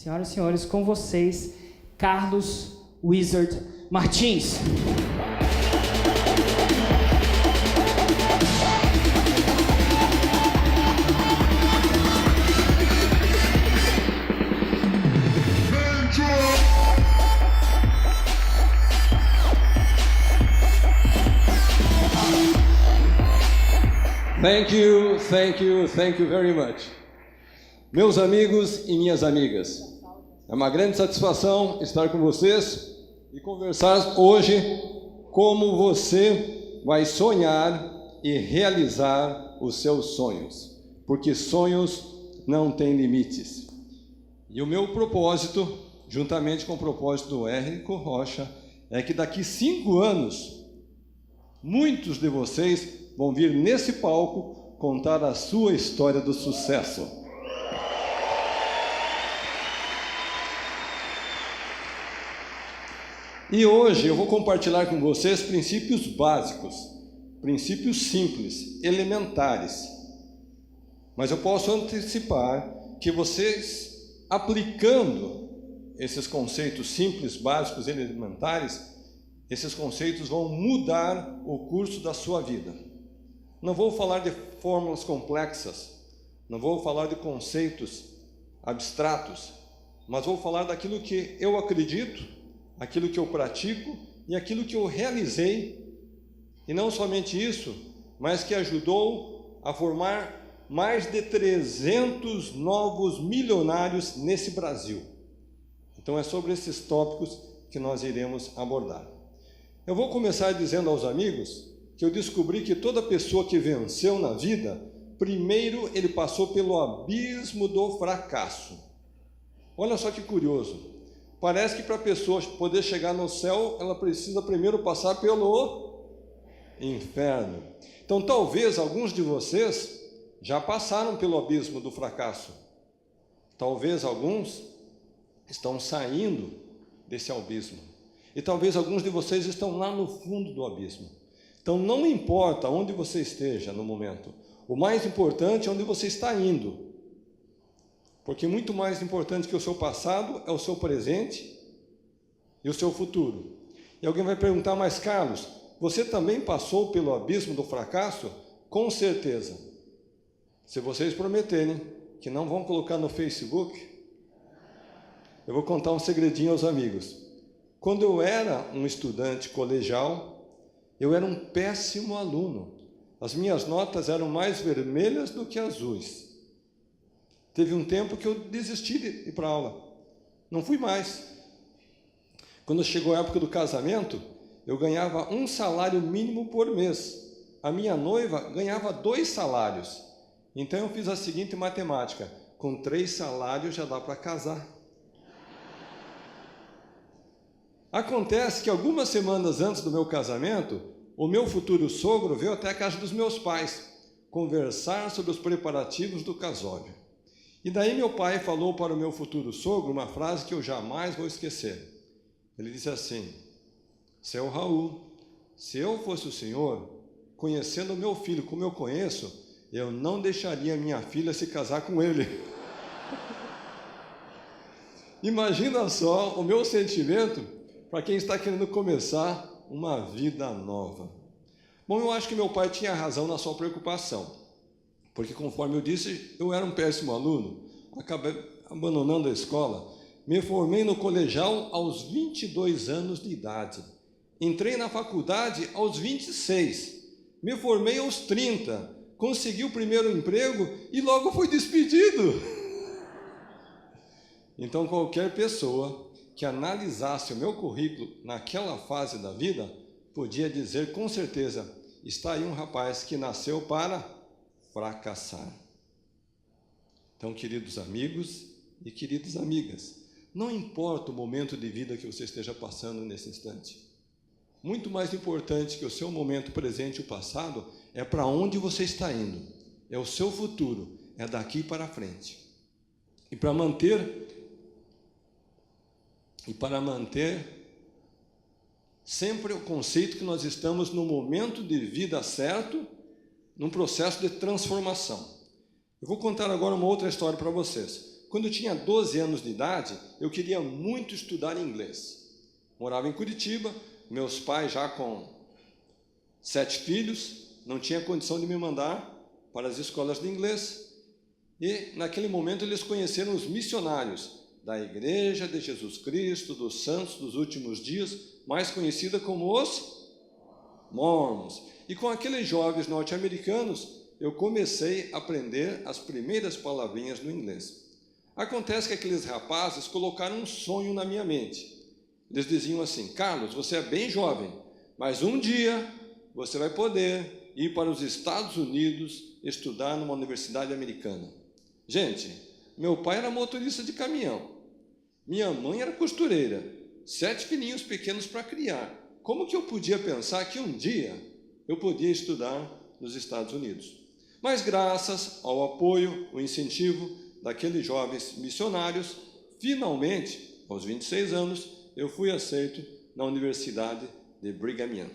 Senhoras e senhores, com vocês, Carlos Wizard Martins. Thank you very much. Meus amigos e minhas amigas, é uma grande satisfação estar com vocês e conversar hoje como você vai sonhar e realizar os seus sonhos, porque sonhos não têm limites. E o meu propósito, juntamente com o propósito do Érico Rocha, é que daqui 5 anos, muitos de vocês vão vir nesse palco contar a sua história do sucesso. E hoje eu vou compartilhar com vocês princípios básicos, princípios simples, elementares. Mas eu posso antecipar que vocês, aplicando esses conceitos simples, básicos, elementares, esses conceitos vão mudar o curso da sua vida. Não vou falar de fórmulas complexas, não vou falar de conceitos abstratos, mas vou falar daquilo que eu acredito, aquilo que eu pratico e aquilo que eu realizei. E não somente isso, mas que ajudou a formar mais de 300 novos milionários nesse Brasil. Então é sobre esses tópicos que nós iremos abordar. Eu vou começar dizendo aos amigos que eu descobri que toda pessoa que venceu na vida, primeiro ele passou pelo abismo do fracasso. Olha só que curioso. Parece que para a pessoa poder chegar no céu, ela precisa primeiro passar pelo inferno. Então, talvez alguns de vocês já passaram pelo abismo do fracasso. Talvez alguns estão saindo desse abismo. E talvez alguns de vocês estão lá no fundo do abismo. Então, não importa onde você esteja no momento. O mais importante é onde você está indo. Porque muito mais importante que o seu passado é o seu presente e o seu futuro. E alguém vai perguntar, mas Carlos, você também passou pelo abismo do fracasso? Com certeza. Se vocês prometerem que não vão colocar no Facebook, eu vou contar um segredinho aos amigos. Quando eu era um estudante colegial, eu era um péssimo aluno. As minhas notas eram mais vermelhas do que azuis. Teve um tempo que eu desisti de ir para a aula. Não fui mais. Quando chegou a época do casamento, eu ganhava 1 salário mínimo por mês. A minha noiva ganhava 2 salários. Então eu fiz a seguinte matemática: com 3 salários já dá para casar. Acontece que algumas semanas antes do meu casamento, o meu futuro sogro veio até a casa dos meus pais conversar sobre os preparativos do casório. E daí meu pai falou para o meu futuro sogro uma frase que eu jamais vou esquecer. Ele disse assim: seu Raul, se eu fosse o senhor, conhecendo o meu filho como eu conheço, eu não deixaria minha filha se casar com ele. Imagina só o meu sentimento para quem está querendo começar uma vida nova. Bom, eu acho que meu pai tinha razão na sua preocupação. Porque, conforme eu disse, eu era um péssimo aluno, acabei abandonando a escola, me formei no colegial aos 22 anos de idade, entrei na faculdade aos 26, me formei aos 30, consegui o primeiro emprego e logo fui despedido. Então, qualquer pessoa que analisasse o meu currículo naquela fase da vida, podia dizer com certeza, está aí um rapaz que nasceu para fracassar. Então, queridos amigos e queridas amigas, não importa o momento de vida que você esteja passando nesse instante. Muito mais importante que o seu momento presente e o passado é para onde você está indo. É o seu futuro, é daqui para frente. E para manter sempre o conceito que nós estamos no momento de vida certo, num processo de transformação. Eu vou contar agora uma outra história para vocês. quando eu tinha 12 anos de idade, eu queria muito estudar inglês. Morava em Curitiba, meus pais já com 7 filhos, não tinha condição de me mandar para as escolas de inglês. E, naquele momento, eles conheceram os missionários da Igreja de Jesus Cristo, dos Santos dos Últimos Dias, mais conhecida como os Mormons. E com aqueles jovens norte-americanos, eu comecei a aprender as primeiras palavrinhas no inglês. Acontece que aqueles rapazes colocaram um sonho na minha mente. Eles diziam assim: Carlos, você é bem jovem, mas um dia você vai poder ir para os Estados Unidos estudar numa universidade americana. Gente, meu pai era motorista de caminhão, minha mãe era costureira, 7 filhinhos pequenos para criar. Como que eu podia pensar que um dia eu podia estudar nos Estados Unidos? Mas graças ao apoio, o incentivo daqueles jovens missionários, finalmente, aos 26 anos, eu fui aceito na Universidade de Brigham Young.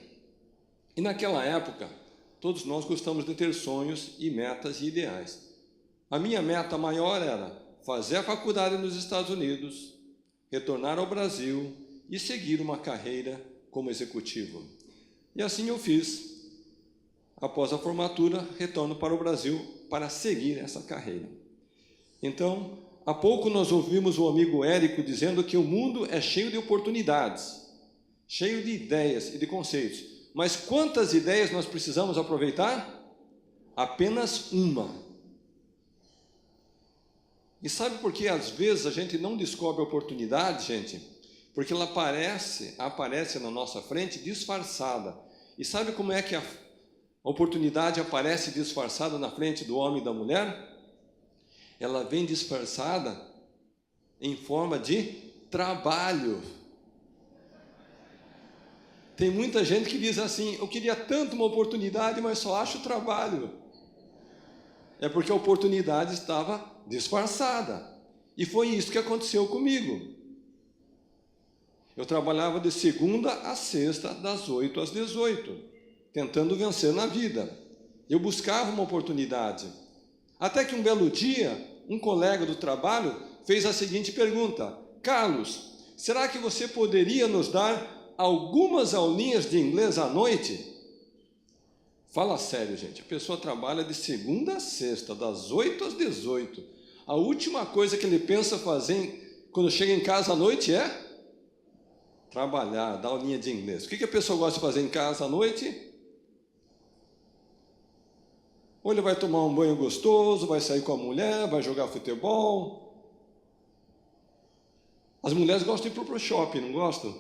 E naquela época, todos nós gostamos de ter sonhos e metas e ideais. A minha meta maior era fazer a faculdade nos Estados Unidos, retornar ao Brasil e seguir uma carreira como executivo. E assim eu fiz. Após a formatura, retorno para o Brasil para seguir essa carreira. Então, há pouco nós ouvimos o amigo Érico dizendo que o mundo é cheio de oportunidades, cheio de ideias e de conceitos. Mas quantas ideias nós precisamos aproveitar? Apenas uma. E sabe por que às vezes a gente não descobre a oportunidade, gente? Porque ela aparece na nossa frente disfarçada. E sabe como é que a oportunidade aparece disfarçada na frente do homem e da mulher? Ela vem disfarçada em forma de trabalho. Tem muita gente que diz assim: eu queria tanto uma oportunidade, mas só acho trabalho. É porque a oportunidade estava disfarçada. E foi isso que aconteceu comigo. Eu trabalhava de segunda a sexta, das 8 às 18, tentando vencer na vida. Eu buscava uma oportunidade. Até que um belo dia, um colega do trabalho fez a seguinte pergunta: Carlos, será que você poderia nos dar algumas aulinhas de inglês à noite? Fala sério, gente. A pessoa trabalha de segunda a sexta, das 8 às 18. A última coisa que ele pensa fazer quando chega em casa à noite é trabalhar, dar aulinha de inglês. O que a pessoa gosta de fazer em casa à noite? Ou ele vai tomar um banho gostoso, vai sair com a mulher, vai jogar futebol. As mulheres gostam de ir para o shopping, não gostam?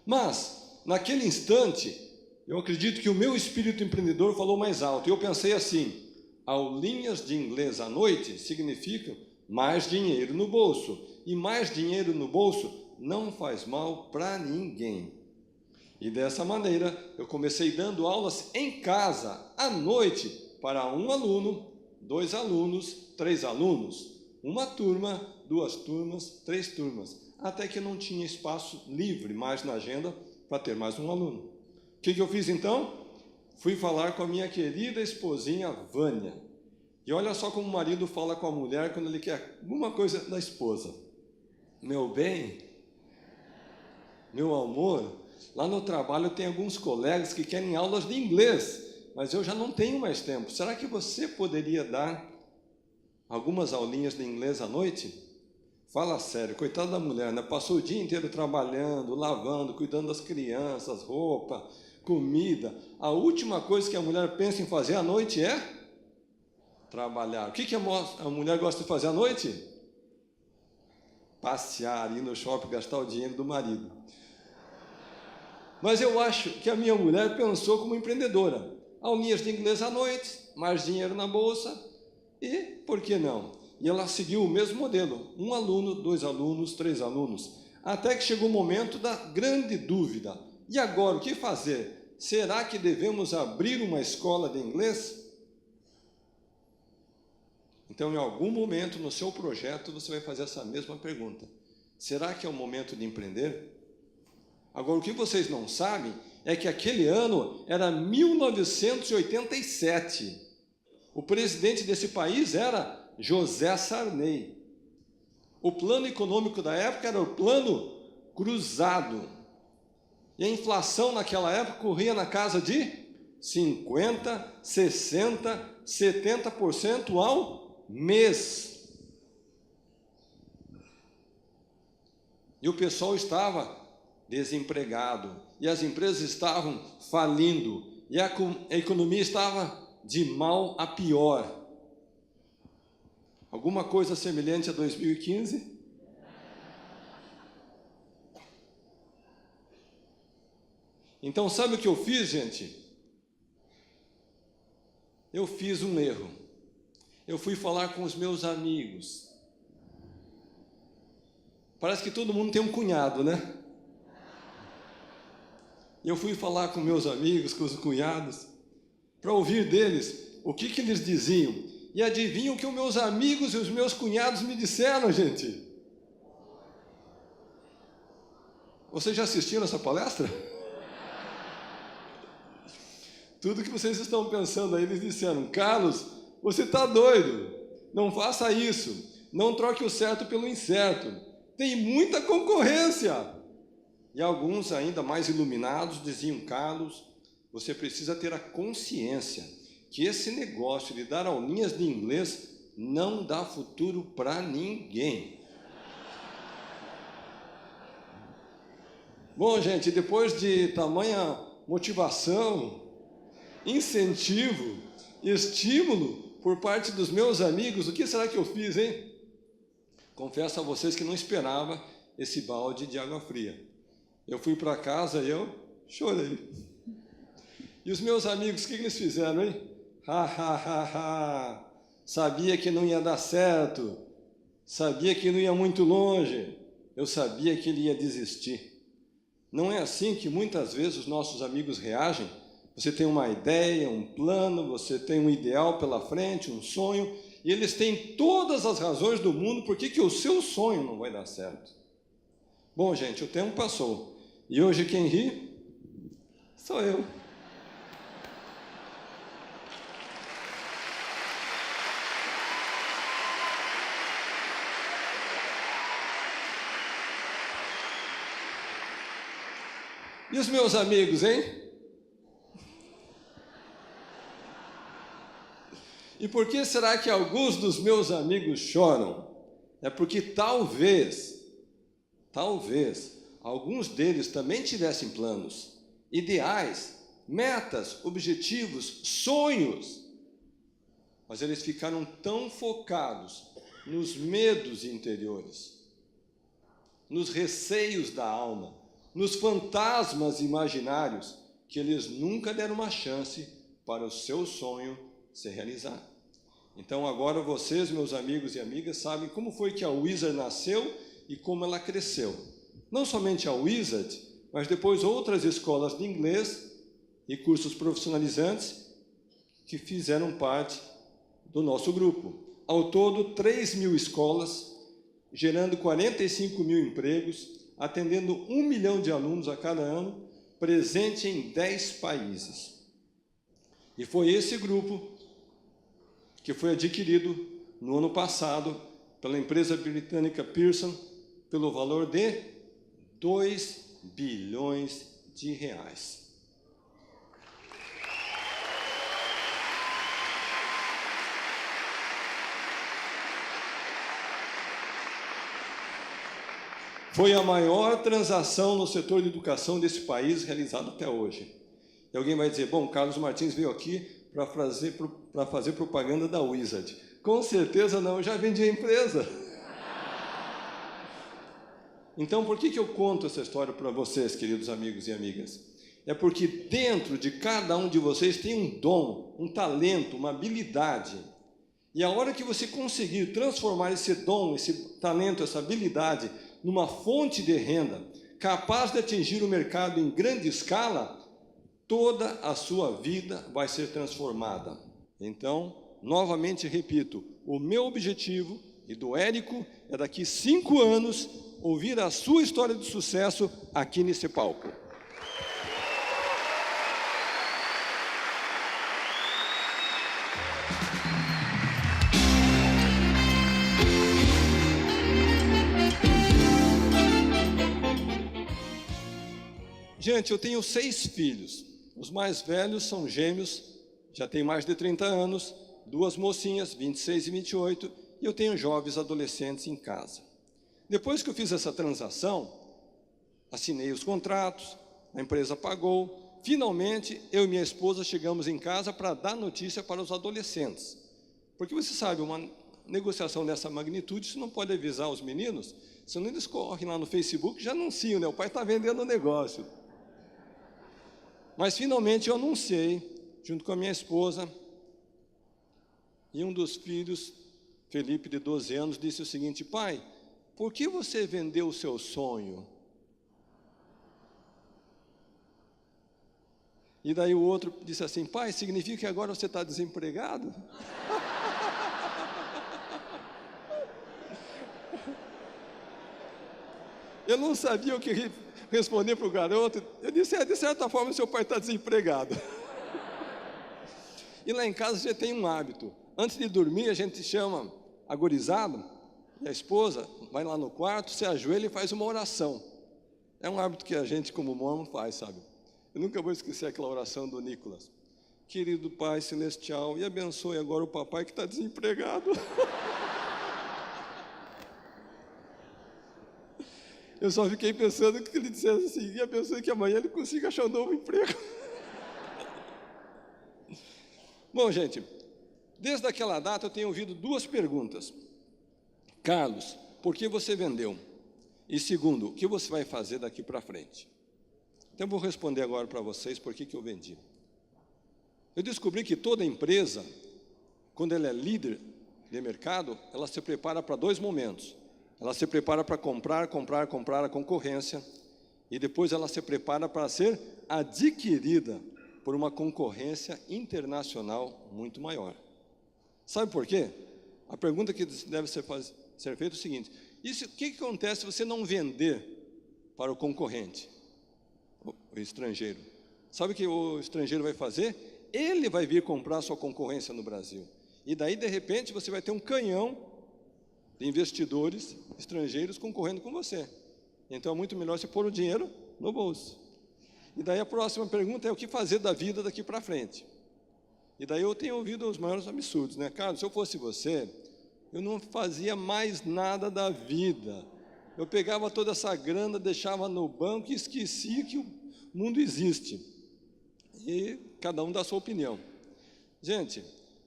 Mas, naquele instante, eu acredito que o meu espírito empreendedor falou mais alto. E eu pensei assim: aulinhas de inglês à noite significam mais dinheiro no bolso. E mais dinheiro no bolso não faz mal para ninguém. E dessa maneira, eu comecei dando aulas em casa, à noite, para um aluno, 2 alunos, 3 alunos, uma turma, 2 turmas, 3 turmas, até que não tinha espaço livre mais na agenda para ter mais um aluno. O que eu fiz então? Fui falar com a minha querida esposinha Vânia. E olha só como o marido fala com a mulher quando ele quer alguma coisa da esposa: meu bem, meu amor, lá no trabalho tem alguns colegas que querem aulas de inglês, mas eu já não tenho mais tempo. Será que você poderia dar algumas aulinhas de inglês à noite? Fala sério, coitada da mulher, né? Passou o dia inteiro trabalhando, lavando, cuidando das crianças, roupa, comida. A última coisa que a mulher pensa em fazer à noite é trabalhar. O que a mulher gosta de fazer à noite? Passear, ir no shopping, gastar o dinheiro do marido. Mas eu acho que a minha mulher pensou como empreendedora. Aulinhas de inglês à noite, mais dinheiro na bolsa e, por que não? E ela seguiu o mesmo modelo. 1 aluno, 2 alunos, 3 alunos. Até que chegou o momento da grande dúvida. E agora, o que fazer? Será que devemos abrir uma escola de inglês? Então, em algum momento no seu projeto, você vai fazer essa mesma pergunta. Será que é o momento de empreender? Agora, o que vocês não sabem é que aquele ano era 1987. O presidente desse país era José Sarney. O plano econômico da época era o plano cruzado. E a inflação naquela época corria na casa de 50%, 60%, 70% ao mês. E o pessoal estava desempregado, e as empresas estavam falindo, e a economia estava de mal a pior. Alguma coisa semelhante a 2015? Então, sabe o que eu fiz, gente? Eu fiz um erro. Eu fui falar com os meus amigos. Parece que todo mundo tem um cunhado, né? Eu fui falar com meus amigos, com os cunhados, para ouvir deles o que eles diziam. E adivinham o que os meus amigos e os meus cunhados me disseram, gente? Vocês já assistiram essa palestra? Tudo que vocês estão pensando aí, eles disseram: Carlos, você está doido, não faça isso, não troque o certo pelo incerto, tem muita concorrência. E alguns ainda mais iluminados diziam: Carlos, você precisa ter a consciência que esse negócio de dar aulinhas de inglês não dá futuro para ninguém. Bom, gente, depois de tamanha motivação, incentivo, estímulo por parte dos meus amigos, o que será que eu fiz, hein? Confesso a vocês que não esperava esse balde de água fria. Eu fui para casa e eu chorei. E os meus amigos, o que eles fizeram, hein? Sabia que não ia dar certo, sabia que não ia muito longe, eu sabia que ele ia desistir. Não é assim que muitas vezes os nossos amigos reagem? Você tem uma ideia, um plano, você tem um ideal pela frente, um sonho, e eles têm todas as razões do mundo por que o seu sonho não vai dar certo. Bom, gente, o tempo passou, e hoje quem ri sou eu. E os meus amigos, hein? E por que será que alguns dos meus amigos choram? É porque talvez, alguns deles também tivessem planos, ideais, metas, objetivos, sonhos, mas eles ficaram tão focados nos medos interiores, nos receios da alma, nos fantasmas imaginários, que eles nunca deram uma chance para o seu sonho se realizar. Então agora vocês, meus amigos e amigas, sabem como foi que a Wizard nasceu e como ela cresceu. Não somente a Wizard, mas depois outras escolas de inglês e cursos profissionalizantes que fizeram parte do nosso grupo. Ao todo, 3.000 escolas, gerando 45.000 empregos, atendendo 1 milhão de alunos a cada ano, presente em 10 países. E foi esse grupo que foi adquirido no ano passado pela empresa britânica Pearson pelo valor de 2 bilhões de reais. Foi a maior transação no setor de educação desse país realizada até hoje. E alguém vai dizer: bom, Carlos Martins veio aqui para fazer propaganda da Wizard. Com certeza não, eu já vendi a empresa. Então, por que eu conto essa história para vocês, queridos amigos e amigas? É porque dentro de cada um de vocês tem um dom, um talento, uma habilidade. E a hora que você conseguir transformar esse dom, esse talento, essa habilidade numa fonte de renda, capaz de atingir o mercado em grande escala, toda a sua vida vai ser transformada. Então, novamente repito, o meu objetivo e do Érico é daqui 5 anos ouvir a sua história de sucesso aqui nesse palco. Gente, eu tenho 6 filhos. Os mais velhos são gêmeos, já têm mais de 30 anos, 2 mocinhas, 26 e 28, e eu tenho jovens adolescentes em casa. Depois que eu fiz essa transação, assinei os contratos, a empresa pagou. Finalmente, eu e minha esposa chegamos em casa para dar notícia para os adolescentes. Porque você sabe, uma negociação dessa magnitude, você não pode avisar os meninos, senão eles correm lá no Facebook e já anunciam, né? O pai está vendendo o negócio. Mas finalmente eu anunciei, junto com a minha esposa, e um dos filhos, Felipe, de 12 anos, disse o seguinte: pai, por que você vendeu o seu sonho? E daí o outro disse assim: pai, significa que agora você está desempregado? Eu não sabia o que responder para o garoto. Eu disse: de certa forma, seu pai está desempregado. E lá em casa a gente tem um hábito. Antes de dormir, a gente chama a gurizada, e a esposa vai lá no quarto, se ajoelha e faz uma oração. É um hábito que a gente, como mormon, faz, sabe? Eu nunca vou esquecer aquela oração do Nicolas. Querido Pai Celestial, e abençoe agora o papai que está desempregado. Eu só fiquei pensando que ele dissesse assim: e abençoe que amanhã ele consiga achar um novo emprego. Bom, gente, desde aquela data eu tenho ouvido 2 perguntas. Carlos, por que você vendeu? E segundo, o que você vai fazer daqui para frente? Então eu vou responder agora para vocês por que eu vendi. Eu descobri que toda empresa, quando ela é líder de mercado, ela se prepara para 2 momentos. Ela se prepara para comprar a concorrência, e depois ela se prepara para ser adquirida por uma concorrência internacional muito maior. Sabe por quê? A pergunta que deve ser feita é o seguinte: o que acontece se você não vender para o concorrente, o estrangeiro? Sabe o que o estrangeiro vai fazer? Ele vai vir comprar a sua concorrência no Brasil. E daí, de repente, você vai ter um canhão de investidores estrangeiros concorrendo com você. Então é muito melhor você pôr o dinheiro no bolso. E daí a próxima pergunta é: o que fazer da vida daqui para frente? E daí eu tenho ouvido os maiores absurdos, né? Carlos, se eu fosse você, eu não fazia mais nada da vida. Eu pegava toda essa grana, deixava no banco e esquecia que o mundo existe. E cada um dá a sua opinião. Gente,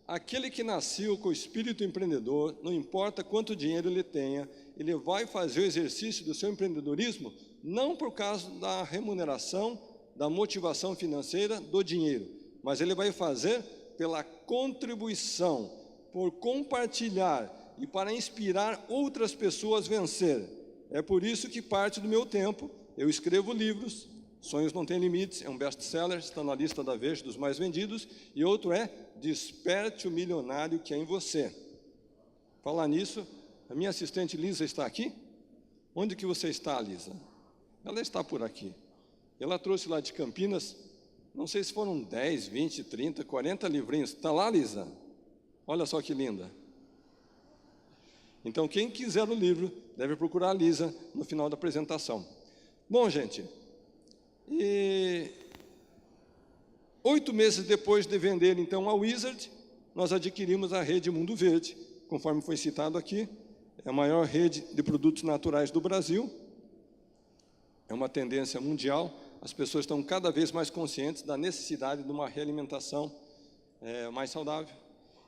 aquele que nasceu com o espírito empreendedor, não importa quanto dinheiro ele tenha, ele vai fazer o exercício do seu empreendedorismo não por causa da remuneração, da motivação financeira, do dinheiro, mas ele vai fazer pela contribuição, por compartilhar e para inspirar outras pessoas a vencer. É por isso que parte do meu tempo eu escrevo livros. Sonhos Não Têm Limites é um best-seller, está na lista da Veja dos mais vendidos, e outro é Desperte o Milionário que é em você. Falar nisso, a minha assistente Lisa está aqui? Onde que você está, Lisa? Ela está por aqui. Ela trouxe lá de Campinas, não sei se foram 10, 20, 30, 40 livrinhos. Está lá, Lisa? Olha só que linda. Então, quem quiser o livro, deve procurar a Lisa no final da apresentação. Bom, gente, e 8 meses depois de vender, então, a Wizard, nós adquirimos a rede Mundo Verde, conforme foi citado aqui. É a maior rede de produtos naturais do Brasil. É uma tendência mundial. As pessoas estão cada vez mais conscientes da necessidade de uma realimentação mais saudável.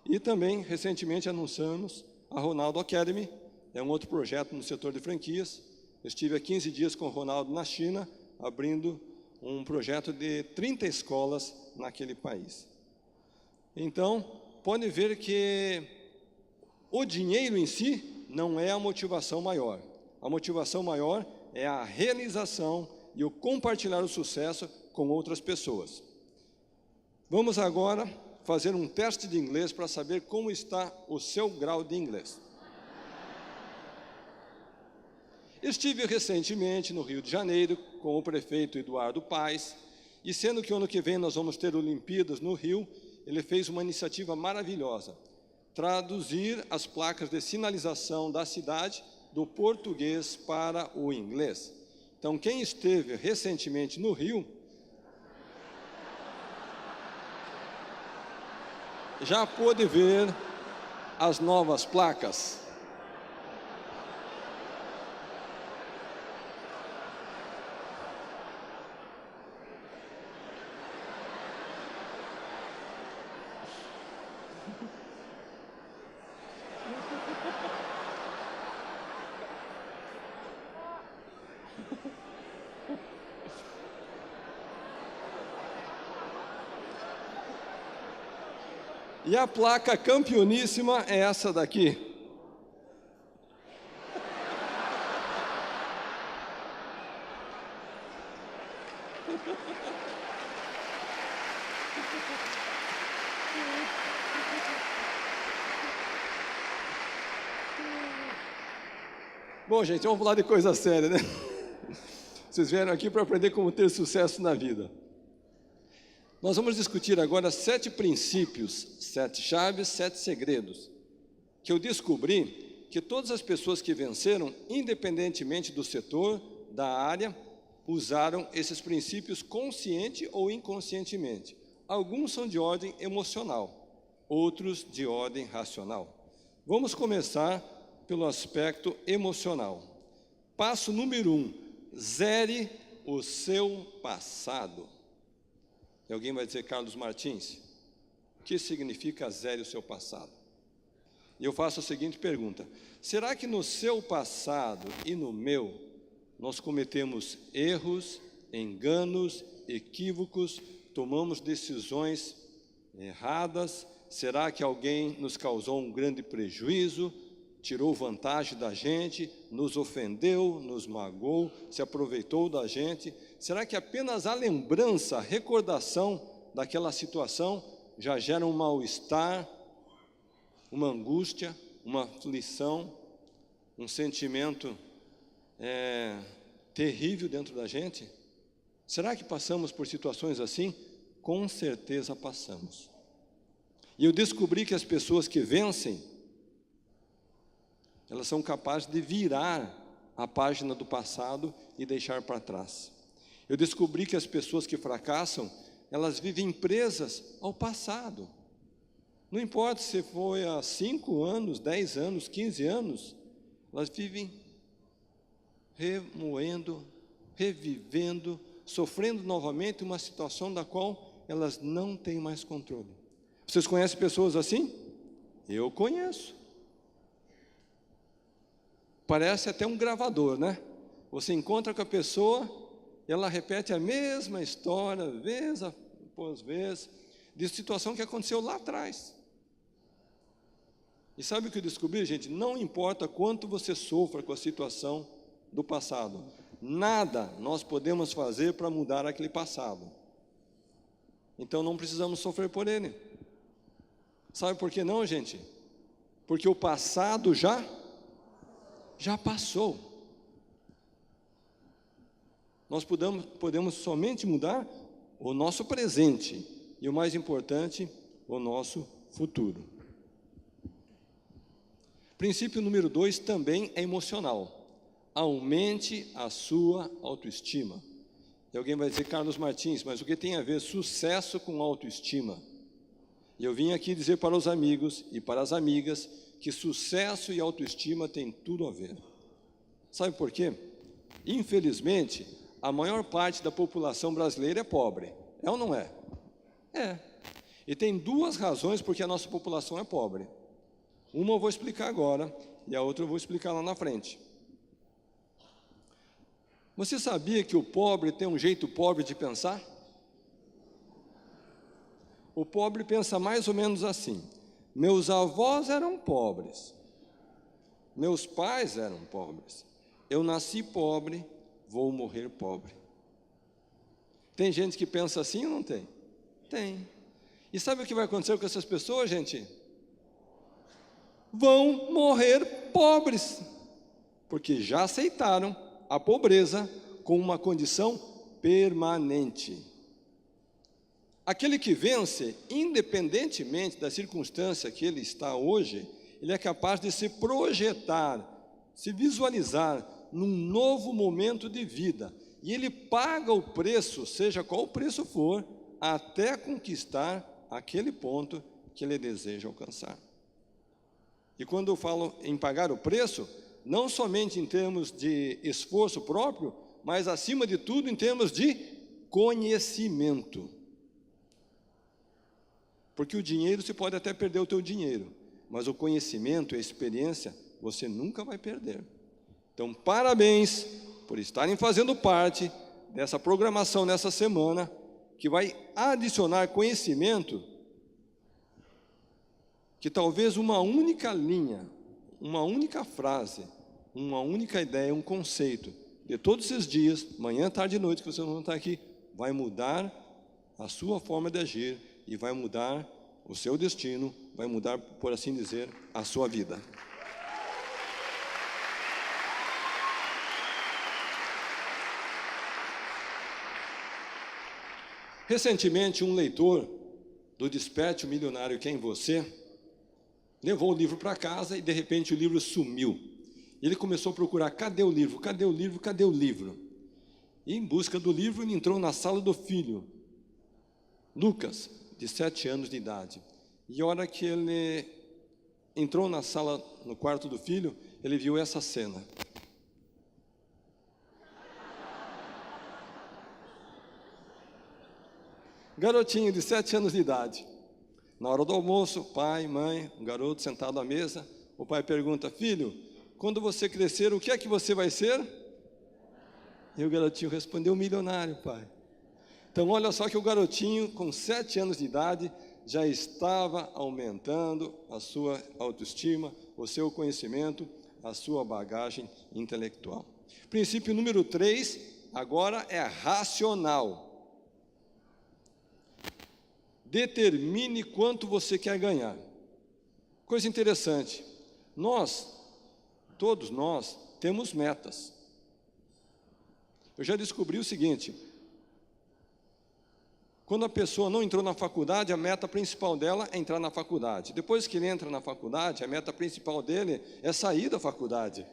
E também, recentemente, anunciamos a Ronaldo Academy. É um outro projeto no setor de franquias. Eu estive há 15 dias com o Ronaldo na China, abrindo um projeto de 30 escolas naquele país. Então, pode ver que o dinheiro em si não é a motivação maior. A motivação maior é a realização e o compartilhar o sucesso com outras pessoas. Vamos agora fazer um teste de inglês para saber como está o seu grau de inglês. Estive recentemente no Rio de Janeiro com o prefeito Eduardo Paes, e sendo que ano que vem nós vamos ter Olimpíadas no Rio, ele fez uma iniciativa maravilhosa: traduzir as placas de sinalização da cidade do português para o inglês. Então, quem esteve recentemente no Rio, já pôde ver as novas placas. E a placa campeoníssima é essa daqui. Bom, gente, vamos falar de coisa séria, né? Vocês vieram aqui para aprender como ter sucesso na vida. Nós vamos discutir agora 7 princípios, 7 chaves, 7 segredos, que eu descobri que todas as pessoas que venceram, independentemente do setor, da área, usaram esses princípios consciente ou inconscientemente. Alguns são de ordem emocional, outros de ordem racional. Vamos começar pelo aspecto emocional. Passo número 1, zere o seu passado. E alguém vai dizer, Carlos Martins, o que significa zere o seu passado? E eu faço a seguinte pergunta: será que no seu passado e no meu, nós cometemos erros, enganos, equívocos, tomamos decisões erradas? Será que alguém nos causou um grande prejuízo, tirou vantagem da gente, nos ofendeu, nos magoou, se aproveitou da gente? Será que apenas a lembrança, a recordação daquela situação já gera um mal-estar, uma angústia, uma aflição, um sentimento terrível dentro da gente? Será que passamos por situações assim? Com certeza passamos. E eu descobri que as pessoas que vencem, elas são capazes de virar a página do passado e deixar para trás. Eu descobri que as pessoas que fracassam, elas vivem presas ao passado. Não importa se foi há 5 anos, 10 anos, 15 anos, elas vivem remoendo, revivendo, sofrendo novamente uma situação da qual elas não têm mais controle. Vocês conhecem pessoas assim? Eu conheço. Parece até um gravador, né? Você encontra com a pessoa, ela repete a mesma história, vez após vez, de situação que aconteceu lá atrás. E sabe o que eu descobri, gente? Não importa quanto você sofra com a situação do passado, nada nós podemos fazer para mudar aquele passado. Então não precisamos sofrer por ele. Sabe por que não, gente? Porque o passado já passou. Nós podemos somente mudar o nosso presente e, o mais importante, o nosso futuro. Princípio número 2 também é emocional. Aumente a sua autoestima. E alguém vai dizer, Carlos Martins, mas o que tem a ver sucesso com autoestima? E eu vim aqui dizer para os amigos e para as amigas que sucesso e autoestima têm tudo a ver. Sabe por quê? Infelizmente, a maior parte da população brasileira é pobre. É ou não é? É. E tem 2 razões porque a nossa população é pobre. Uma eu vou explicar agora e a outra eu vou explicar lá na frente. Você sabia que o pobre tem um jeito pobre de pensar? O pobre pensa mais ou menos assim: meus avós eram pobres, meus pais eram pobres, eu nasci pobre, vou morrer pobre. Tem gente que pensa assim ou não tem? Tem. E sabe o que vai acontecer com essas pessoas, gente? Vão morrer pobres, porque já aceitaram a pobreza como uma condição permanente. Aquele que vence, independentemente da circunstância que ele está hoje, ele é capaz de se projetar, se visualizar num novo momento de vida. E ele paga o preço, seja qual o preço for, até conquistar aquele ponto que ele deseja alcançar. E quando eu falo em pagar o preço, não somente em termos de esforço próprio, mas acima de tudo em termos de conhecimento. Porque o dinheiro, você pode até perder o teu dinheiro, mas o conhecimento e a experiência, você nunca vai perder. Então, parabéns por estarem fazendo parte dessa programação nessa semana, que vai adicionar conhecimento, que talvez uma única linha, uma única frase, uma única ideia, um conceito, de todos esses dias, manhã, tarde e noite, que vocês vão estar aqui, vai mudar a sua forma de agir e vai mudar o seu destino, vai mudar, por assim dizer, a sua vida. Recentemente, um leitor do Desperte o Milionário que é em Você levou o livro para casa e de repente o livro sumiu. Ele começou a procurar, cadê o livro? Cadê o livro? Cadê o livro? E em busca do livro ele entrou na sala do filho, Lucas, de 7 anos de idade. E a hora que ele entrou na sala, no quarto do filho, ele viu essa cena. Garotinho de 7 anos de idade. Na hora do almoço, pai, mãe, um garoto sentado à mesa, o pai pergunta, filho, quando você crescer, o que é que você vai ser? E o garotinho respondeu, milionário, pai. Então, olha só que o garotinho, com 7 anos de idade, já estava aumentando a sua autoestima, o seu conhecimento, a sua bagagem intelectual. Princípio número 3, agora é racional. Determine quanto você quer ganhar. Coisa interessante, todos nós, temos metas. Eu já descobri o seguinte, quando a pessoa não entrou na faculdade, a meta principal dela é entrar na faculdade. Depois que ele entra na faculdade, a meta principal dele é sair da faculdade.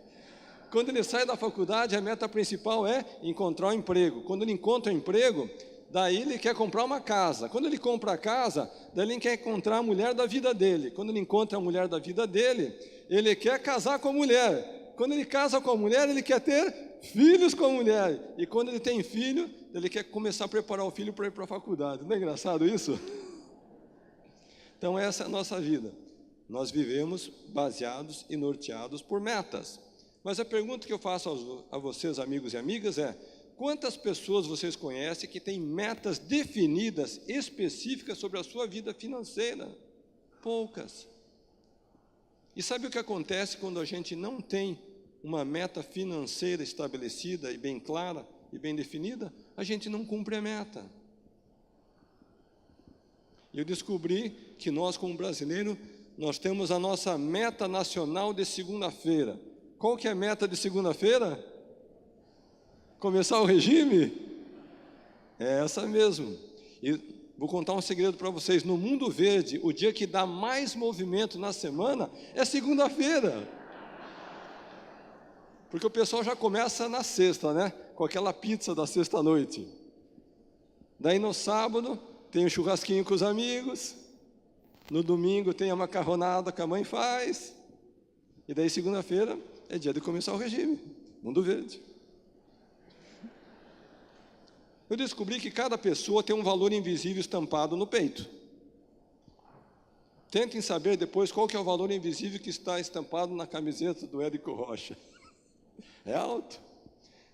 Quando ele sai da faculdade, a meta principal é encontrar um emprego. Quando ele encontra um emprego, daí ele quer comprar uma casa. Quando ele compra a casa, daí ele quer encontrar a mulher da vida dele. Quando ele encontra a mulher da vida dele, ele quer casar com a mulher. Quando ele casa com a mulher, ele quer ter filhos com a mulher. E quando ele tem filho, ele quer começar a preparar o filho para ir para a faculdade. Não é engraçado isso? Então essa é a nossa vida. Nós vivemos baseados e norteados por metas. Mas a pergunta que eu faço a vocês, amigos e amigas, é: quantas pessoas vocês conhecem que têm metas definidas, específicas sobre a sua vida financeira? Poucas. E sabe o que acontece quando a gente não tem uma meta financeira estabelecida e bem clara e bem definida? A gente não cumpre a meta. E eu descobri que nós, como brasileiros, nós temos a nossa meta nacional de segunda-feira. Qual que é a meta de segunda-feira? Começar o regime? É essa mesmo. E vou contar um segredo para vocês. No mundo verde, o dia que dá mais movimento na semana é segunda-feira. Porque o pessoal já começa na sexta, né? Com aquela pizza da sexta-noite. Daí no sábado tem um churrasquinho com os amigos. No domingo tem a macarronada que a mãe faz. E daí segunda-feira é dia de começar o regime. Mundo verde. Eu descobri que cada pessoa tem um valor invisível estampado no peito. Tentem saber depois qual que é o valor invisível que está estampado na camiseta do Érico Rocha. É alto.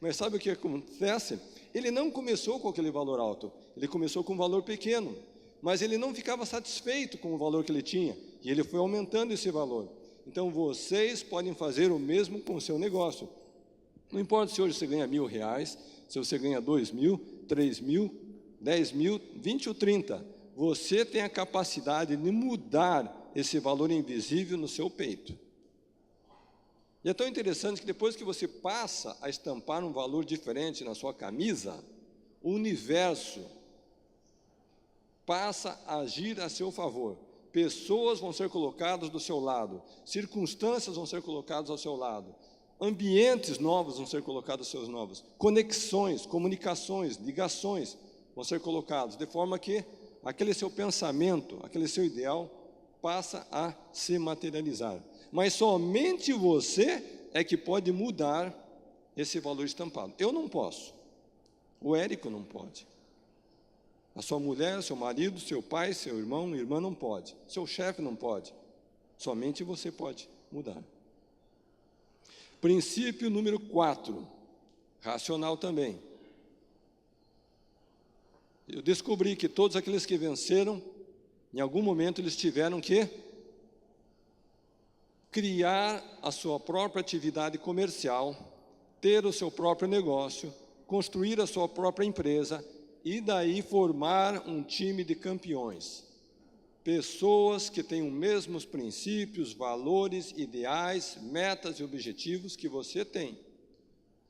Mas sabe o que acontece? Ele não começou com aquele valor alto, ele começou com um valor pequeno, mas ele não ficava satisfeito com o valor que ele tinha, e ele foi aumentando esse valor. Então vocês podem fazer o mesmo com o seu negócio. Não importa se hoje você ganha R$1.000, se você ganha 2.000, 3.000, 10.000, 20 ou 30, você tem a capacidade de mudar esse valor invisível no seu peito. E é tão interessante que depois que você passa a estampar um valor diferente na sua camisa, o universo passa a agir a seu favor. Pessoas vão ser colocadas do seu lado, circunstâncias vão ser colocadas ao seu lado. Ambientes novos vão ser colocados seus novos. Conexões, comunicações, ligações vão ser colocados, de forma que aquele seu pensamento, aquele seu ideal, passa a se materializar. Mas somente você é que pode mudar esse valor estampado. Eu não posso. O Érico não pode. A sua mulher, seu marido, seu pai, seu irmão, irmã não pode. Seu chefe não pode. Somente você pode mudar. Princípio número 4, racional também. Eu descobri que todos aqueles que venceram, em algum momento eles tiveram que criar a sua própria atividade comercial, ter o seu próprio negócio, construir a sua própria empresa e daí formar um time de campeões. Pessoas que têm os mesmos princípios, valores, ideais, metas e objetivos que você tem.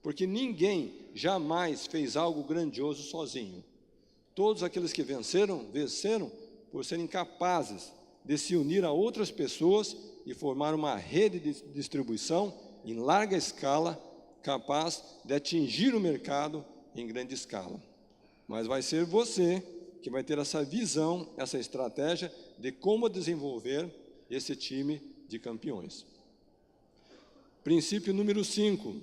Porque ninguém jamais fez algo grandioso sozinho. Todos aqueles que venceram por serem capazes de se unir a outras pessoas e formar uma rede de distribuição em larga escala, capaz de atingir o mercado em grande escala. Mas vai ser você que vai ter essa visão, essa estratégia de como desenvolver esse time de campeões. Princípio número 5,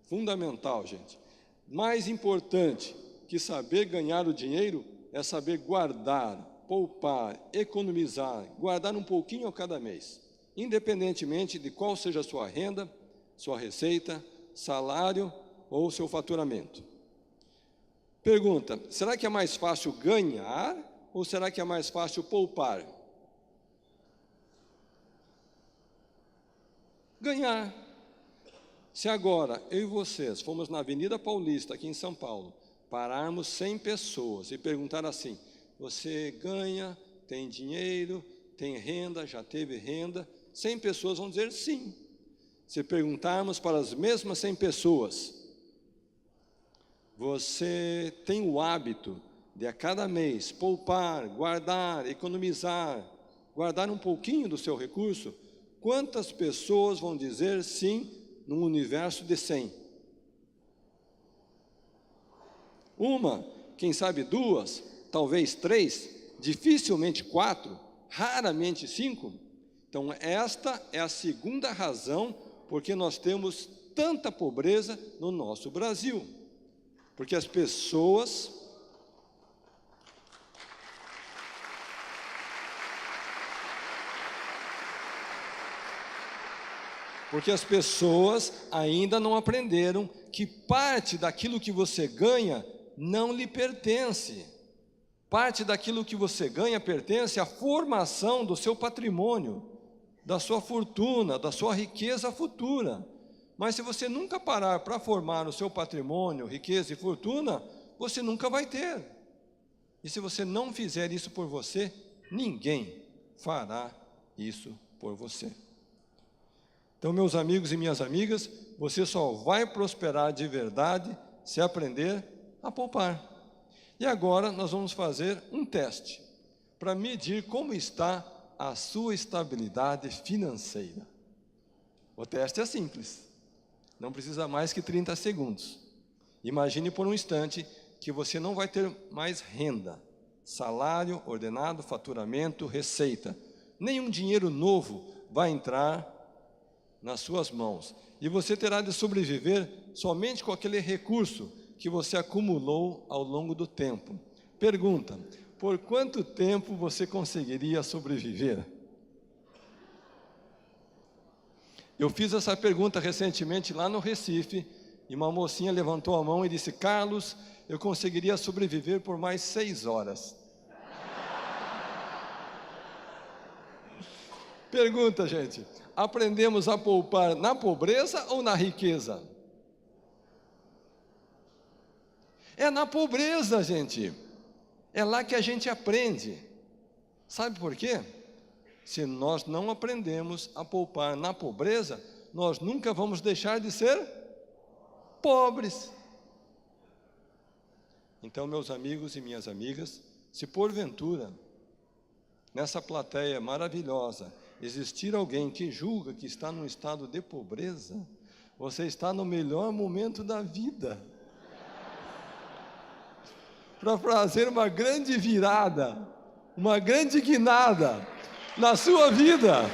fundamental, gente. Mais importante que saber ganhar o dinheiro é saber guardar, poupar, economizar, guardar um pouquinho a cada mês, independentemente de qual seja a sua renda, sua receita, salário ou seu faturamento. Pergunta, será que é mais fácil ganhar ou será que é mais fácil poupar? Ganhar. Se agora, eu e vocês, fomos na Avenida Paulista, aqui em São Paulo, pararmos 100 pessoas e perguntar assim, você ganha, tem dinheiro, tem renda, já teve renda? 100 pessoas vão dizer sim. Se perguntarmos para as mesmas 100 pessoas, você tem o hábito de a cada mês poupar, guardar, economizar, guardar um pouquinho do seu recurso? Quantas pessoas vão dizer sim num universo de 100? Uma, quem sabe 2, talvez 3, dificilmente 4, raramente 5. Então esta é a segunda razão porque nós temos tanta pobreza no nosso Brasil. Porque as pessoas ainda não aprenderam que parte daquilo que você ganha não lhe pertence. Parte daquilo que você ganha pertence à formação do seu patrimônio, da sua fortuna, da sua riqueza futura. Mas se você nunca parar para formar o seu patrimônio, riqueza e fortuna, você nunca vai ter. E se você não fizer isso por você, ninguém fará isso por você. Então, meus amigos e minhas amigas, você só vai prosperar de verdade se aprender a poupar. E agora nós vamos fazer um teste para medir como está a sua estabilidade financeira. O teste é simples. Não precisa mais que 30 segundos. Imagine por um instante que você não vai ter mais renda, salário, ordenado, faturamento, receita. Nenhum dinheiro novo vai entrar nas suas mãos. E você terá de sobreviver somente com aquele recurso que você acumulou ao longo do tempo. Pergunta, por quanto tempo você conseguiria sobreviver? Eu fiz essa pergunta recentemente lá no Recife, e uma mocinha levantou a mão e disse, Carlos, eu conseguiria sobreviver por mais 6 horas. Pergunta, gente, aprendemos a poupar na pobreza ou na riqueza? É na pobreza, gente. É lá que a gente aprende. Sabe por quê? Se nós não aprendemos a poupar na pobreza, nós nunca vamos deixar de ser pobres. Então, meus amigos e minhas amigas, se porventura, nessa plateia maravilhosa, existir alguém que julga que está num estado de pobreza, você está no melhor momento da vida para fazer uma grande virada, uma grande guinada na sua vida.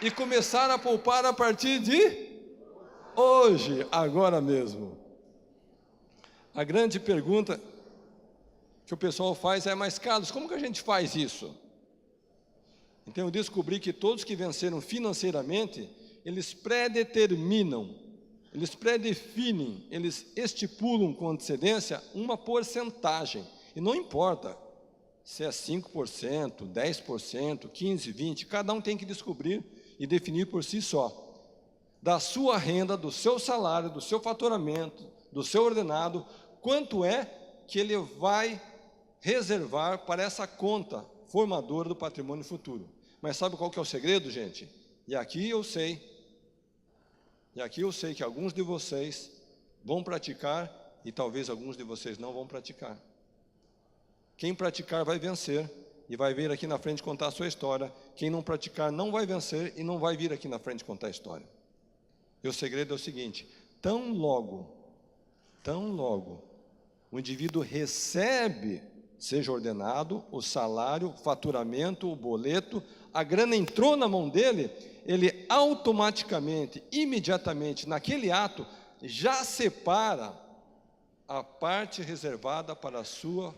E começar a poupar a partir de hoje, agora mesmo. A grande pergunta que o pessoal faz é: mas Carlos, como que a gente faz isso? Então eu descobri que todos que venceram financeiramente, eles predeterminam, eles predefinem, eles estipulam com antecedência uma porcentagem. E não importa se é 5%, 10%, 15%, 20%, cada um tem que descobrir e definir por si só. Da sua renda, do seu salário, do seu faturamento, do seu ordenado, quanto é que ele vai reservar para essa conta formadora do patrimônio futuro. Mas sabe qual que é o segredo, gente? E aqui eu sei que alguns de vocês vão praticar e talvez alguns de vocês não vão praticar. Quem praticar vai vencer e vai vir aqui na frente contar a sua história. Quem não praticar não vai vencer e não vai vir aqui na frente contar a história. E o segredo é o seguinte: tão logo o indivíduo recebe, seja ordenado, o salário, o faturamento, o boleto, a grana entrou na mão dele, ele automaticamente, imediatamente, naquele ato, já separa a parte reservada para a sua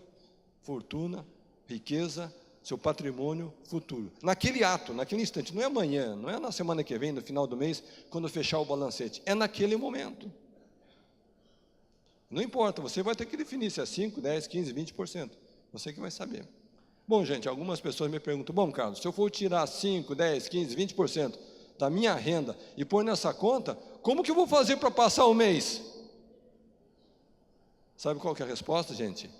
fortuna, riqueza, seu patrimônio futuro. Naquele ato, naquele instante, não é amanhã, não é na semana que vem, no final do mês, quando fechar o balancete, é naquele momento. Não importa, você vai ter que definir se é 5, 10, 15, 20%. Você que vai saber. Bom, gente, algumas pessoas me perguntam: bom, Carlos, se eu for tirar 5, 10, 15, 20% da minha renda e pôr nessa conta, como que eu vou fazer para passar o mês? Sabe qual que é a resposta, gente?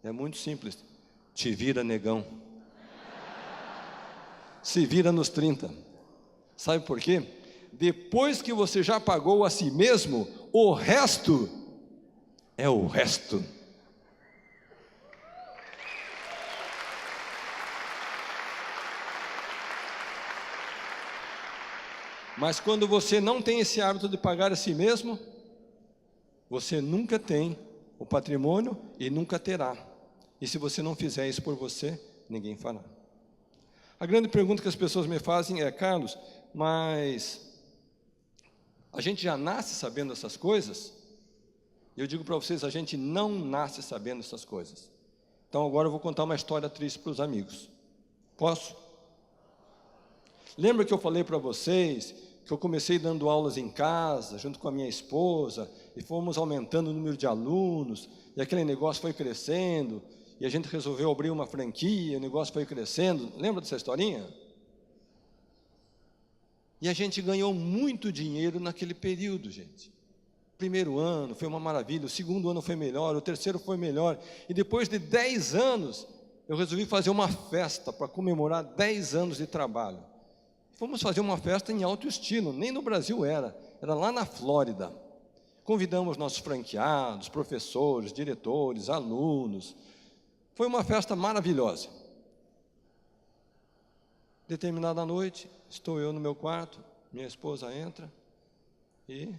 É muito simples. Te vira, negão. Se vira nos 30. Sabe por quê? Depois que você já pagou a si mesmo, o resto é o resto. Mas quando você não tem esse hábito de pagar a si mesmo, você nunca tem o patrimônio e nunca terá. E se você não fizer isso por você, ninguém fará. A grande pergunta que as pessoas me fazem é: Carlos, mas a gente já nasce sabendo essas coisas? Eu digo para vocês: a gente não nasce sabendo essas coisas. Então agora eu vou contar uma história triste para os amigos. Posso? Lembra que eu falei para vocês que eu comecei dando aulas em casa, junto com a minha esposa, e fomos aumentando o número de alunos, e aquele negócio foi crescendo, e a gente resolveu abrir uma franquia, o negócio foi crescendo. Lembra dessa historinha? E a gente ganhou muito dinheiro naquele período, gente. Primeiro ano foi uma maravilha, o segundo ano foi melhor, o terceiro foi melhor, e depois de 10 anos, eu resolvi fazer uma festa para comemorar 10 anos de trabalho. Fomos fazer uma festa em alto estilo, nem no Brasil era lá na Flórida. Convidamos nossos franqueados, professores, diretores, alunos. Foi uma festa maravilhosa. Determinada noite, estou eu no meu quarto, minha esposa entra e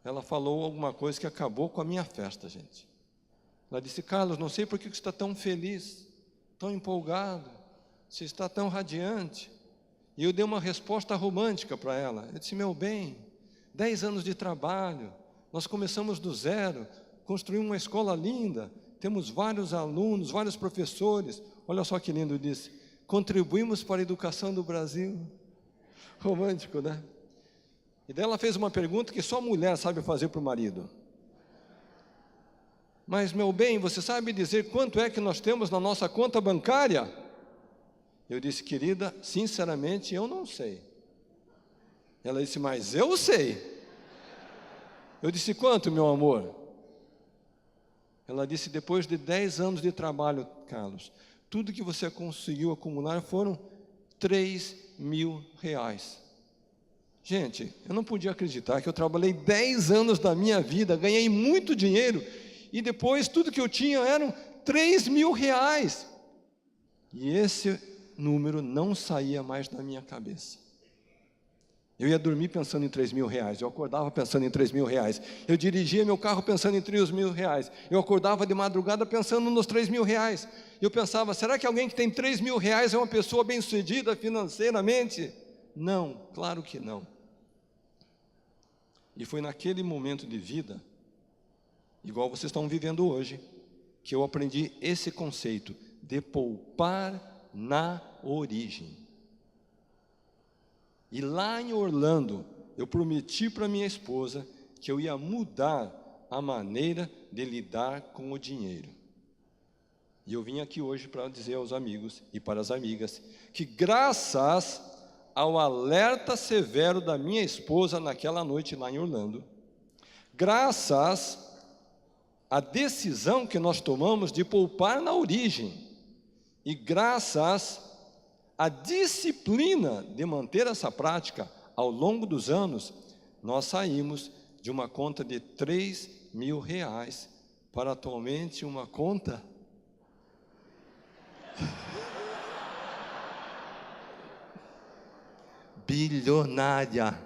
ela falou alguma coisa que acabou com a minha festa, gente. Ela disse: Carlos, não sei por que você está tão feliz, tão empolgado, você está tão radiante. E eu dei uma resposta romântica para ela. Eu disse: meu bem, 10 anos de trabalho, nós começamos do zero, construímos uma escola linda, temos vários alunos, vários professores. Olha só que lindo, disse: contribuímos para a educação do Brasil. Romântico, né? E daí ela fez uma pergunta que só mulher sabe fazer para o marido. Mas, meu bem, você sabe dizer quanto é que nós temos na nossa conta bancária? Eu disse: querida, sinceramente, eu não sei. Ela disse: mas eu sei. Eu disse: quanto, meu amor? Ela disse: depois de 10 anos de trabalho, Carlos, tudo que você conseguiu acumular foram R$3.000. Gente, eu não podia acreditar que eu trabalhei 10 anos da minha vida, ganhei muito dinheiro, e depois tudo que eu tinha eram R$3.000. E esse número não saía mais da minha cabeça. Eu ia dormir pensando em R$3.000, eu acordava pensando em R$3.000, eu dirigia meu carro pensando em R$3.000, eu acordava de madrugada pensando nos R$3.000, eu pensava, será que alguém que tem R$3.000 é uma pessoa bem-sucedida financeiramente? Não, claro que não. E foi naquele momento de vida, igual vocês estão vivendo hoje, que eu aprendi esse conceito de poupar na origem. E lá em Orlando, eu prometi para minha esposa que eu ia mudar a maneira de lidar com o dinheiro. E eu vim aqui hoje para dizer aos amigos e para as amigas que graças ao alerta severo da minha esposa naquela noite lá em Orlando, graças à decisão que nós tomamos de poupar na origem, e graças à disciplina de manter essa prática ao longo dos anos, nós saímos de uma conta de R$3.000 para atualmente uma conta bilionária.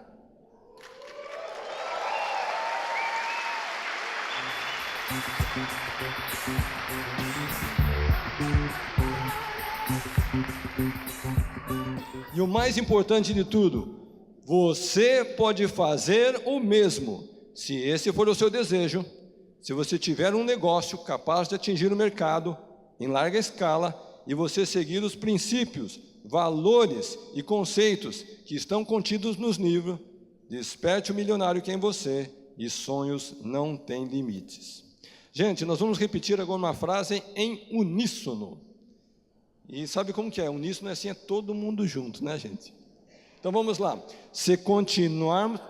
E o mais importante de tudo, você pode fazer o mesmo, se esse for o seu desejo, se você tiver um negócio capaz de atingir o mercado em larga escala e você seguir os princípios, valores e conceitos que estão contidos nos livros Desperte o Milionário que é em você e sonhos não têm limites. Gente, nós vamos repetir agora uma frase em uníssono. E sabe como que é? Uníssono é assim, é todo mundo junto, né, gente? Então vamos lá. Se continuarmos...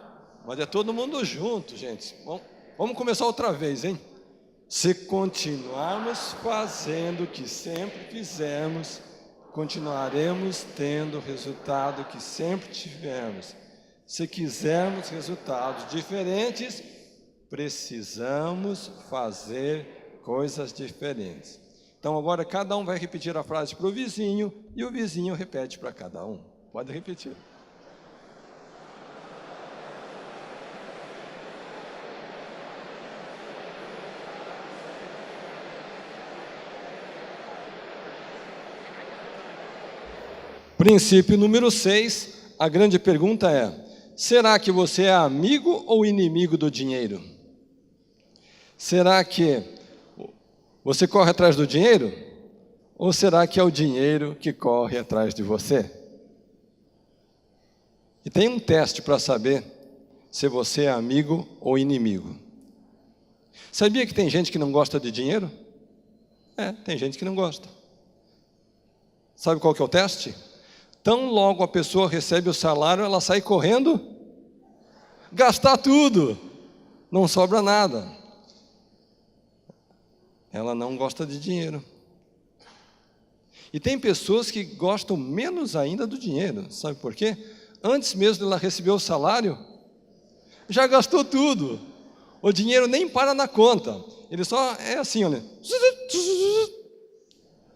Mas é todo mundo junto, gente. Vamos começar outra vez, hein? Se continuarmos fazendo o que sempre fizemos, continuaremos tendo o resultado que sempre tivemos. Se quisermos resultados diferentes, precisamos fazer coisas diferentes. Então agora cada um vai repetir a frase para o vizinho e o vizinho repete para cada um. Pode repetir. Princípio número 6, a grande pergunta é: será que você é amigo ou inimigo do dinheiro? Será que você corre atrás do dinheiro? Ou será que é o dinheiro que corre atrás de você? E tem um teste para saber se você é amigo ou inimigo. Sabia que tem gente que não gosta de dinheiro? Tem gente que não gosta. Sabe qual que é o teste? Tão logo a pessoa recebe o salário, ela sai correndo, gastar tudo, não sobra nada. Ela não gosta de dinheiro. E tem pessoas que gostam menos ainda do dinheiro, sabe por quê? Antes mesmo de ela receber o salário, já gastou tudo. O dinheiro nem para na conta, ele só é assim, olha,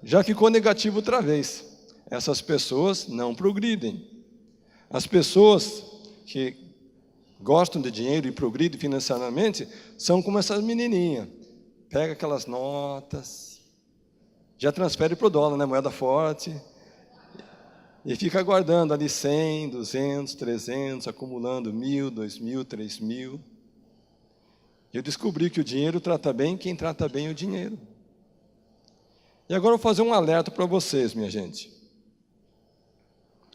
já ficou negativo outra vez. Essas pessoas não progridem. As pessoas que gostam de dinheiro e progridem financeiramente são como essas menininhas. Pega aquelas notas, já transfere para o dólar, né, moeda forte, e fica guardando ali 100, 200, 300, acumulando 1.000, 2.000, 3.000. Eu descobri que o dinheiro trata bem quem trata bem o dinheiro. E agora eu vou fazer um alerta para vocês, minha gente.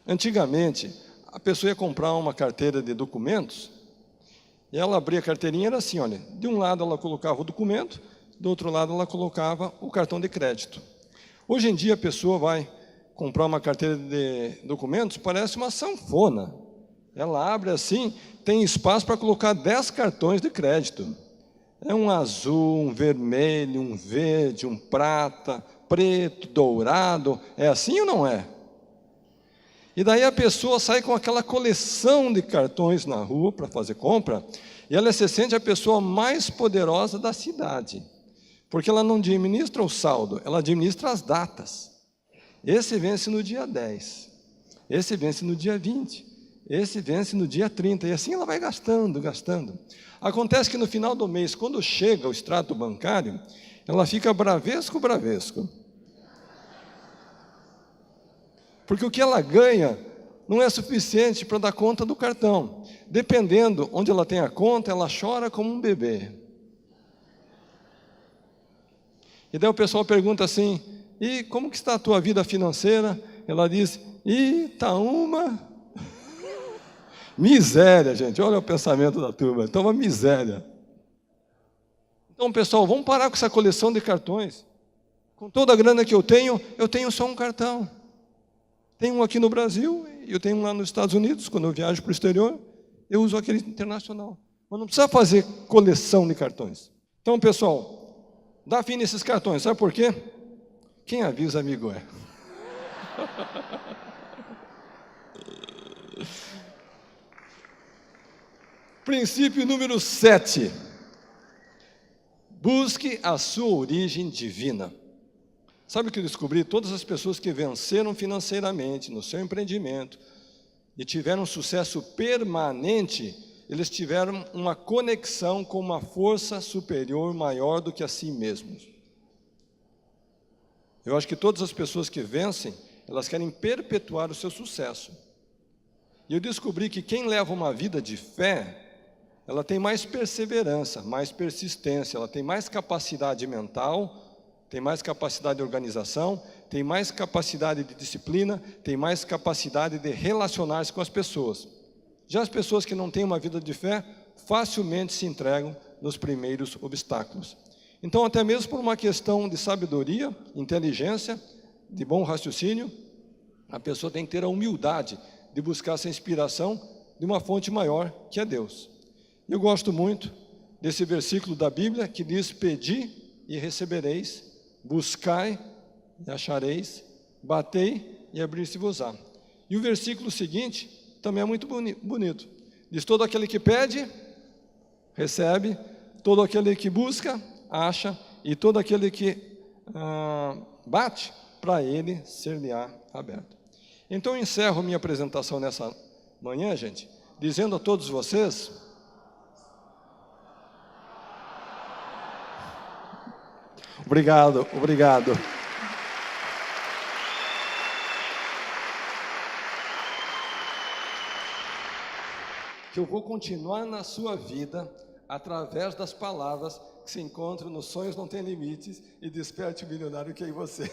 Antigamente, a pessoa ia comprar uma carteira de documentos, e ela abria a carteirinha, era assim, olha, de um lado ela colocava o documento, do outro lado ela colocava o cartão de crédito. Hoje em dia a pessoa vai comprar uma carteira de documentos, parece uma sanfona. Ela abre assim, tem espaço para colocar 10 cartões de crédito. É um azul, um vermelho, um verde, um prata, preto, dourado. É assim ou não é? E daí a pessoa sai com aquela coleção de cartões na rua para fazer compra, e ela se sente a pessoa mais poderosa da cidade, porque ela não administra o saldo, ela administra as datas. esse vence no dia 10, esse vence no dia 20, esse vence no dia 30, e assim ela vai gastando. Acontece que no final do mês, quando chega o extrato bancário, ela fica bravesco. Porque o que ela ganha não é suficiente para dar conta do cartão. Dependendo onde ela tem a conta, ela chora como um bebê. E daí o pessoal pergunta assim, e como que está a tua vida financeira? Ela diz, tá uma miséria, gente. Olha o pensamento da turma, está uma miséria. Então, pessoal, vamos parar com essa coleção de cartões. Com toda a grana que eu tenho só um cartão. Tenho um aqui no Brasil, e eu tenho um lá nos Estados Unidos, quando eu viajo para o exterior, eu uso aquele internacional. Mas não precisa fazer coleção de cartões. Então, pessoal, dá fim nesses cartões, sabe por quê? Quem avisa, amigo é. Princípio número 7. Busque a sua origem divina. Sabe o que eu descobri? Todas as pessoas que venceram financeiramente no seu empreendimento e tiveram sucesso permanente, eles tiveram uma conexão com uma força superior maior do que a si mesmos. Eu acho que todas as pessoas que vencem, elas querem perpetuar o seu sucesso. E eu descobri que quem leva uma vida de fé, ela tem mais perseverança, mais persistência, ela tem mais capacidade mental, tem mais capacidade de organização, tem mais capacidade de disciplina, tem mais capacidade de relacionar-se com as pessoas. Já as pessoas que não têm uma vida de fé, facilmente se entregam nos primeiros obstáculos. Então, até mesmo por uma questão de sabedoria, inteligência, de bom raciocínio, a pessoa tem que ter a humildade de buscar essa inspiração de uma fonte maior, que é Deus. Eu gosto muito desse versículo da Bíblia que diz, pedi e recebereis, buscai e achareis, batei e abrir-se-vos-á. E o versículo seguinte também é muito bonito. Diz, todo aquele que pede, recebe, todo aquele que busca, acha, e todo aquele que bate, para ele ser-lhe-á aberto. Então eu encerro minha apresentação nessa manhã, gente, dizendo a todos vocês, obrigado. Que eu vou continuar na sua vida através das palavras que se encontram nos Sonhos Não Tem Limites e Desperte o Milionário que é em você.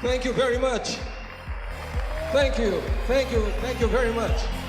Thank you very much. Thank you very much.